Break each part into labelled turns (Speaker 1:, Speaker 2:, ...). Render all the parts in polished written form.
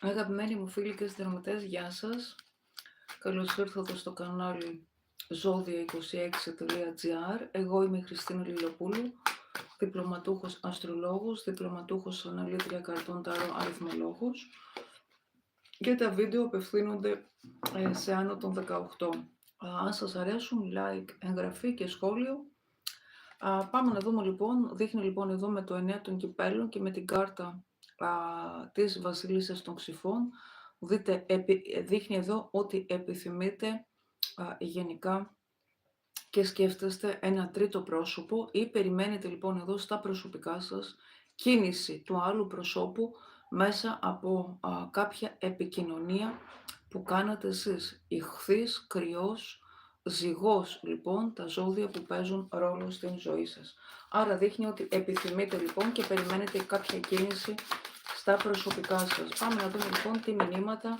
Speaker 1: Αγαπημένοι μου φίλοι και συνδρομητές, γεια σας. Καλώς ήρθατε στο κανάλι Zodia26.gr. Εγώ είμαι η Χριστίνα Λιλοπούλου, διπλωματούχος αστρολόγος, διπλωματούχος αναλύτρια καρτών τάρο αριθμολόγος, και τα βίντεο απευθύνονται σε άνω των 18. Αν σας αρέσουν, like, εγγραφή και σχόλιο. Πάμε να δούμε λοιπόν, δείχνει λοιπόν εδώ με το 9 των κυπέλων και με την κάρτα της βασίλισσας των ξυφών. Δείτε, δείχνει εδώ ότι επιθυμείτε γενικά και σκέφτεστε ένα τρίτο πρόσωπο ή περιμένετε λοιπόν εδώ στα προσωπικά σας κίνηση του άλλου προσώπου μέσα από κάποια επικοινωνία που κάνατε εσείς. Ιχθύς, κρυός, ζυγός λοιπόν, τα ζώδια που παίζουν ρόλο στην ζωή σας. Άρα δείχνει ότι επιθυμείτε λοιπόν και περιμένετε κάποια κίνηση στα προσωπικά σας. Πάμε να δούμε λοιπόν τι μηνύματα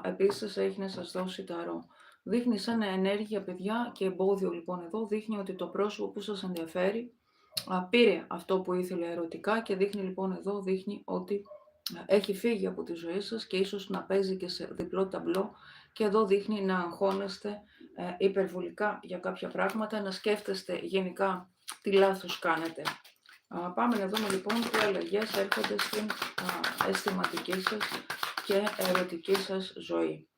Speaker 1: επίσης έχει να σας δώσει ταρό. Δείχνει σαν ενέργεια, παιδιά, και εμπόδιο λοιπόν εδώ. Δείχνει ότι το πρόσωπο που σας ενδιαφέρει πήρε αυτό που ήθελε ερωτικά και δείχνει λοιπόν εδώ, δείχνει ότι έχει φύγει από τη ζωή σας και ίσως να παίζει και σε διπλό ταμπλό, και εδώ δείχνει να αγχώνεστε υπερβολικά για κάποια πράγματα, να σκέφτεστε γενικά τι λάθος κάνετε. Πάμε να δούμε λοιπόν τι αλλαγές έρχονται στην αισθηματική σας και ερωτική σας ζωή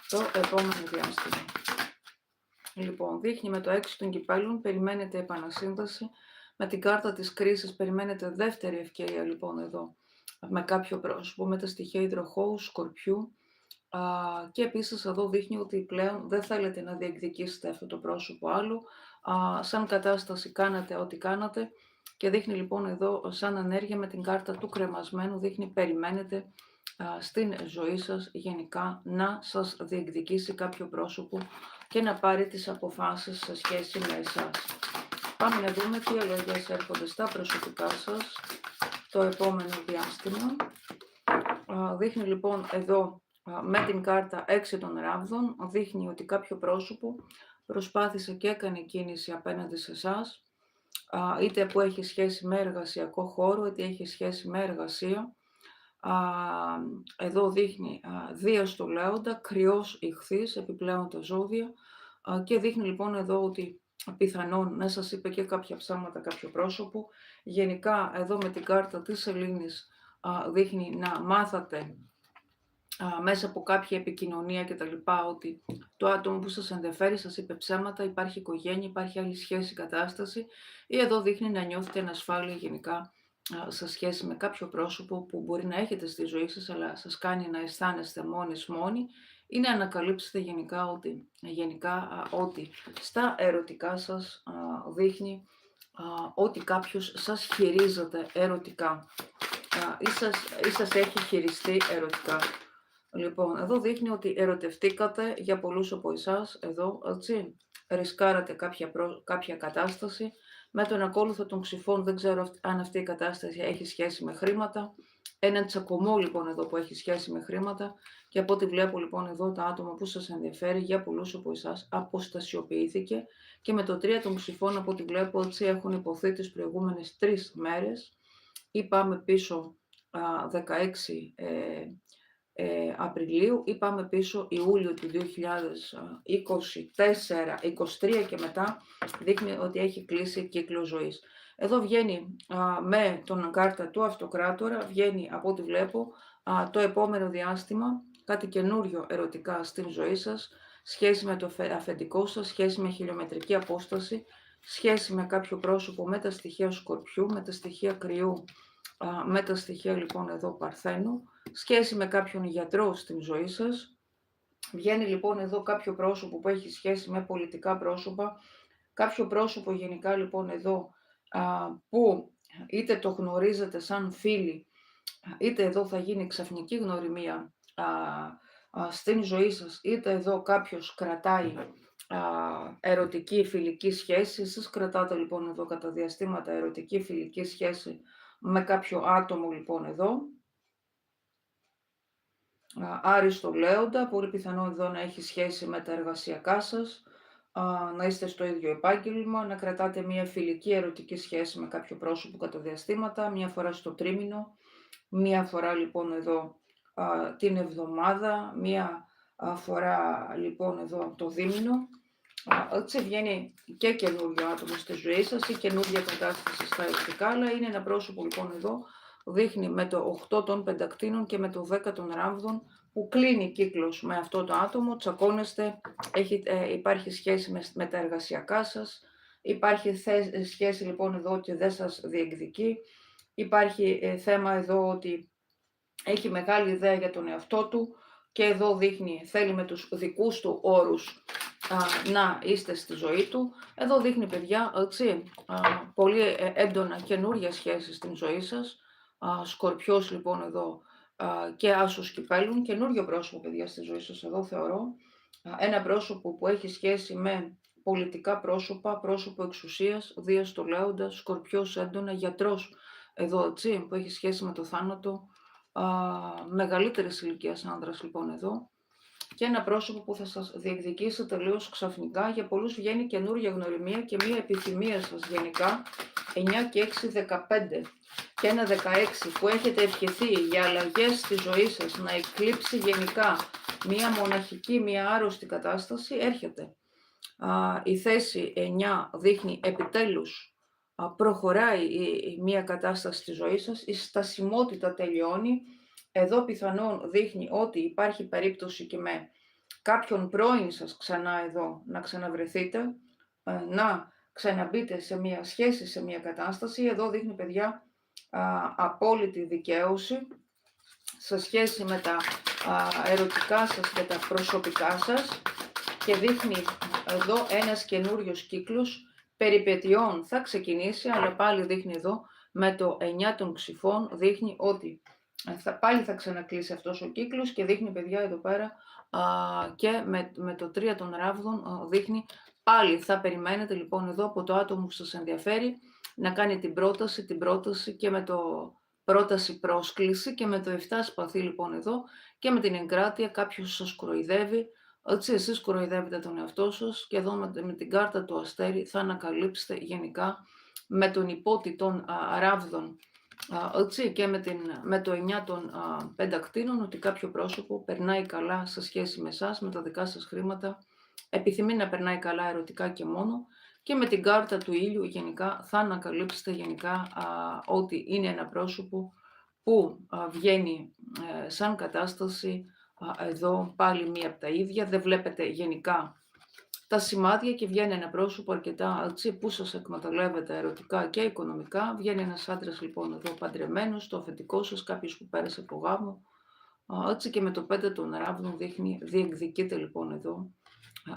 Speaker 1: το επόμενο διάστημα. Λοιπόν, δείχνει με το 6 των κυπέλων, περιμένετε επανασύνδεση. Με την κάρτα της κρίσης περιμένετε δεύτερη ευκαιρία λοιπόν εδώ με κάποιο πρόσωπο, με τα στοιχεία υδροχόου, σκορπιού, και επίσης εδώ δείχνει ότι πλέον δεν θέλετε να διεκδικήσετε αυτό το πρόσωπο άλλο. Σαν κατάσταση κάνατε ό,τι κάνατε, και δείχνει λοιπόν εδώ σαν ενέργεια με την κάρτα του κρεμασμένου, δείχνει περιμένετε στην ζωή σας γενικά να σας διεκδικήσει κάποιο πρόσωπο και να πάρει τις αποφάσεις σε σχέση με εσάς. Πάμε να δούμε τι αλλαγές έρχονται στα προσωπικά σας το επόμενο διάστημα. Δείχνει λοιπόν εδώ με την κάρτα 6 των ράβδων, δείχνει ότι κάποιο πρόσωπο προσπάθησε και έκανε κίνηση απέναντι σε εσάς, είτε που έχει σχέση με εργασιακό χώρο, είτε έχει σχέση με εργασία. Εδώ δείχνει Δία στο Λέοντα, κρυός ιχθύς, επιπλέον τα ζώδια, και δείχνει λοιπόν εδώ ότι πιθανόν να σας είπε και κάποια ψάματα κάποιο πρόσωπο. Γενικά εδώ με την κάρτα της Σελήνης δείχνει να μάθατε μέσα από κάποια επικοινωνία και τα λοιπά ότι το άτομο που σας ενδιαφέρει σας είπε ψέματα, υπάρχει οικογένεια, υπάρχει άλλη σχέση, κατάσταση, ή εδώ δείχνει να νιώθετε ανασφάλεια γενικά σε σχέση με κάποιο πρόσωπο που μπορεί να έχετε στη ζωή σας, αλλά σας κάνει να αισθάνεστε μόνοι, ή να ανακαλύψετε γενικά ότι στα ερωτικά σας δείχνει ότι κάποιος σας χειρίζεται ερωτικά ή σας έχει χειριστεί ερωτικά. Λοιπόν, εδώ δείχνει ότι ερωτευτήκατε για πολλούς από εσάς, εδώ, έτσι, ρισκάρατε κάποια κατάσταση. Με τον ακόλουθο των ξυφών δεν ξέρω αν αυτή η κατάσταση έχει σχέση με χρήματα. Έναν τσακωμό λοιπόν εδώ που έχει σχέση με χρήματα, και από ό,τι βλέπω λοιπόν εδώ τα άτομα που σας ενδιαφέρει για πολλούς από εσάς αποστασιοποιήθηκε, και με το 3 των ξυφών από ό,τι βλέπω έτσι έχουν υποθεί τις προηγούμενες 3 μέρες, ή πάμε πίσω 16 Απριλίου, ή πάμε πίσω Ιούλιο του 2024, 23 και μετά, δείχνει ότι έχει κλείσει κύκλο ζωής. Εδώ βγαίνει με τον κάρτα του Αυτοκράτορα, βγαίνει από ό,τι βλέπω το επόμενο διάστημα κάτι καινούριο ερωτικά στην ζωή σας, σχέση με το αφεντικό σας, σχέση με χιλιομετρική απόσταση, σχέση με κάποιο πρόσωπο με τα στοιχεία Σκορπιού, με τα στοιχεία Κρυού, με τα στοιχεία λοιπόν εδώ Παρθένου, σχέση με κάποιον γιατρό στην ζωή σας. Βγαίνει λοιπόν εδώ κάποιο πρόσωπο που έχει σχέση με πολιτικά πρόσωπα, κάποιο πρόσωπο γενικά λοιπόν εδώ που είτε το γνωρίζετε σαν φίλοι, είτε εδώ θα γίνει ξαφνική γνωριμία στην ζωή σας, είτε εδώ κάποιος κρατάει ερωτική φιλική σχέση. Εσείς κρατάτε λοιπόν εδώ κατά διαστήματα ερωτική φιλική σχέση με κάποιο άτομο λοιπόν εδώ. Άριστο Λέοντα, πολύ πιθανό εδώ να έχει σχέση με τα εργασιακά σας, να είστε στο ίδιο επάγγελμα, να κρατάτε μια φιλική ερωτική σχέση με κάποιο πρόσωπο κατά διαστήματα, μια φορά στο τρίμηνο, μια φορά λοιπόν εδώ την εβδομάδα, μία φορά λοιπόν εδώ το δίμηνο. Έτσι βγαίνει και καινούριο άτομο στη ζωή σας ή καινούργια κατάσταση στα ερωτικά, αλλά είναι ένα πρόσωπο λοιπόν εδώ, δείχνει με το 8 των πεντακτίνων και με το 10 των ράμβδων, που κλείνει κύκλος με αυτό το άτομο, τσακώνεστε, υπάρχει σχέση με τα εργασιακά σας, υπάρχει σχέση λοιπόν εδώ και δεν σας διεκδικεί, υπάρχει θέμα εδώ ότι έχει μεγάλη ιδέα για τον εαυτό του και εδώ δείχνει, θέλει με τους δικούς του όρους να είστε στη ζωή του. Εδώ δείχνει, παιδιά, έτσι, πολύ έντονα καινούργια σχέσεις στην ζωή σας. Σκορπιός λοιπόν εδώ και άσος κυπέλων, καινούριο πρόσωπο, παιδιά, στη ζωή σας εδώ θεωρώ. Ένα πρόσωπο που έχει σχέση με πολιτικά πρόσωπα, πρόσωπο εξουσίας, Δίας το Λέοντα, Σκορπιός έντονα, γιατρός εδώ, έτσι, που έχει σχέση με το θάνατο, μεγαλύτερης ηλικίας άνδρας λοιπόν εδώ, και ένα πρόσωπο που θα σας διεκδικήσει τελείως ξαφνικά. Για πολλούς βγαίνει καινούργια γνωριμία και μία επιθυμία σας γενικά, 9 και 6, 15 και ένα 16 που έχετε ευχηθεί για αλλαγές στη ζωή σας, να εκλείψει γενικά μία μοναχική, μία άρρωστη κατάσταση, έρχεται. Η θέση 9 δείχνει επιτέλους προχωράει μία κατάσταση στη ζωή σας, η στασιμότητα τελειώνει. Εδώ πιθανόν δείχνει ότι υπάρχει περίπτωση και με κάποιον πρώην σας ξανά εδώ να ξαναβρεθείτε, να ξαναμπείτε σε μία σχέση, σε μία κατάσταση. Εδώ δείχνει, παιδιά, απόλυτη δικαίωση σε σχέση με τα ερωτικά σας και τα προσωπικά σας και δείχνει εδώ ένας καινούριος κύκλος περιπετειών θα ξεκινήσει, αλλά πάλι δείχνει εδώ με το 9 των ξυφών, δείχνει ότι πάλι θα ξανακλείσει αυτός ο κύκλος και δείχνει, παιδιά, εδώ πέρα και με το 3 των ράβδων δείχνει πάλι θα περιμένετε λοιπόν εδώ από το άτομο που σας ενδιαφέρει να κάνει την πρόταση και με το πρόταση πρόσκληση και με το 7 σπαθί λοιπόν εδώ και με την εγκράτεια κάποιος σας κοροϊδεύει. Έτσι, εσείς κοροϊδεύετε τον εαυτό σας και εδώ με την κάρτα του αστέρι θα ανακαλύψετε γενικά με τον υπότι των ράβδων έτσι, και με το 9 των πεντακτίνων ότι κάποιο πρόσωπο περνάει καλά σε σχέση με εσάς, με τα δικά σας χρήματα, επιθυμεί να περνάει καλά ερωτικά και μόνο, και με την κάρτα του ήλιου γενικά θα ανακαλύψετε γενικά ότι είναι ένα πρόσωπο που βγαίνει σαν κατάσταση εδώ πάλι μία από τα ίδια, δεν βλέπετε γενικά τα σημάδια και βγαίνει ένα πρόσωπο αρκετά έτσι, που σας εκμεταλλεύεται ερωτικά και οικονομικά. Βγαίνει ένας άντρας λοιπόν εδώ παντρεμένος, το αφεντικό σας, κάποιος που πέρασε από γάμο, έτσι, και με το 5 των ράβδων δείχνει διεκδικείτε λοιπόν εδώ,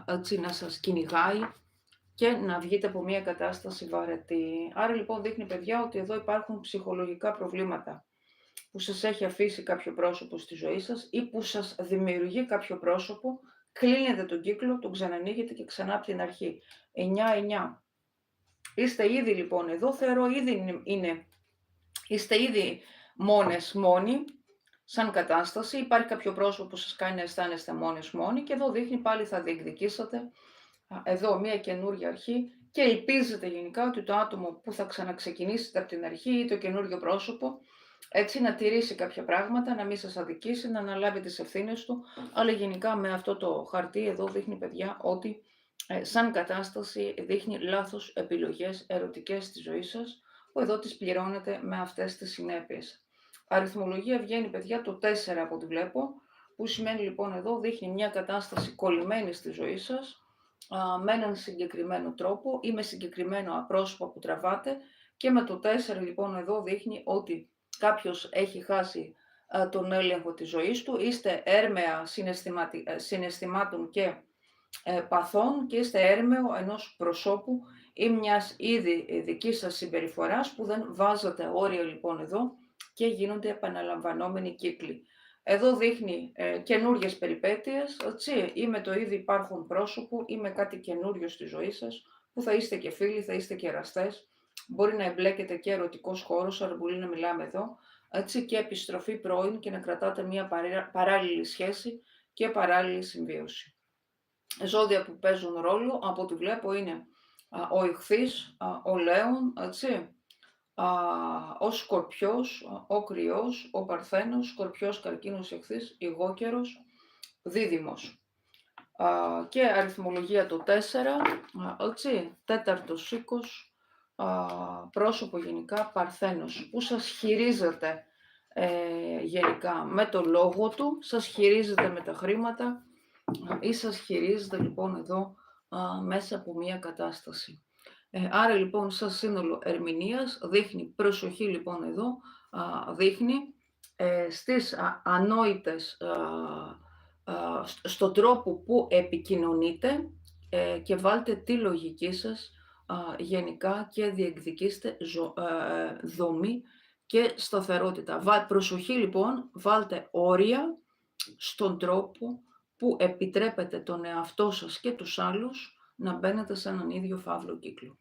Speaker 1: έτσι, να σας κυνηγάει και να βγείτε από μια κατάσταση βαρετή. Άρα λοιπόν δείχνει, παιδιά, ότι εδώ υπάρχουν ψυχολογικά προβλήματα που σας έχει αφήσει κάποιο πρόσωπο στη ζωή σας ή που σας δημιουργεί κάποιο πρόσωπο, κλείνετε τον κύκλο, τον ξανανοίγετε και ξανά από την αρχή. 9-9. Είστε ήδη λοιπόν εδώ, θεωρώ είστε ήδη μόνοι, σαν κατάσταση. Υπάρχει κάποιο πρόσωπο που σας κάνει να αισθάνεστε μόνοι και εδώ δείχνει πάλι θα διεκδικήσετε εδώ μια καινούργια αρχή και ελπίζετε γενικά ότι το άτομο που θα ξαναξεκινήσετε από την αρχή ή το καινούργιο πρόσωπο έτσι να τηρήσει κάποια πράγματα, να μην σας αδικήσει, να αναλάβει τις ευθύνες του, αλλά γενικά με αυτό το χαρτί εδώ δείχνει, παιδιά, ότι σαν κατάσταση δείχνει λάθος επιλογές ερωτικές στη ζωή σας, που εδώ τις πληρώνετε με αυτές τις συνέπειες. Αριθμολογία βγαίνει, παιδιά, το 4 από ό,τι βλέπω, που σημαίνει λοιπόν εδώ δείχνει μια κατάσταση κολλημένη στη ζωή σας, με έναν συγκεκριμένο τρόπο ή με συγκεκριμένο πρόσωπο που τραβάτε, και με το 4 λοιπόν εδώ δείχνει ότι κάποιος έχει χάσει τον έλεγχο της ζωής του, είστε έρμεα συναισθημάτων και παθών και είστε έρμεο ενός προσώπου ή μιας ήδη δικής σας συμπεριφοράς που δεν βάζετε όρια λοιπόν εδώ και γίνονται επαναλαμβανόμενοι κύκλοι. Εδώ δείχνει καινούριες περιπέτειες, έτσι, ή με το ήδη υπάρχον πρόσωπο ή με κάτι καινούριο στη ζωή σας, που θα είστε και φίλοι, θα είστε και εραστές. Μπορεί να εμπλέκεται και ερωτικός χώρος, αλλά μπορεί να μιλάμε εδώ, έτσι, και επιστροφή πρώην και να κρατάτε μια παράλληλη σχέση και παράλληλη συμβίωση. Ζώδια που παίζουν ρόλο, από ό,τι βλέπω, είναι ο Ιχθύς, ο Λέων, έτσι, ο Σκορπιός, ο Κρυός, ο Παρθένος, Σκορπιός, Καρκίνος, Ιχθύς, Ηγόκερος, Δίδυμος. Και αριθμολογία το 4, έτσι, τέταρτος οίκος, πρόσωπο γενικά Παρθένος, που σας χειρίζεται γενικά με το λόγο του, σας χειρίζεται με τα χρήματα ή σας χειρίζεται λοιπόν εδώ μέσα από μια κατάσταση. Άρα λοιπόν σαν σύνολο ερμηνείας δείχνει, προσοχή λοιπόν εδώ, δείχνει στις ανόητες, στον τρόπο που επικοινωνείτε και βάλτε τη λογική σας γενικά και διεκδικήστε δομή και σταθερότητα. Προσοχή λοιπόν, βάλτε όρια στον τρόπο που επιτρέπετε τον εαυτό σας και τους άλλους να μπαίνετε σε έναν ίδιο φαύλο κύκλο.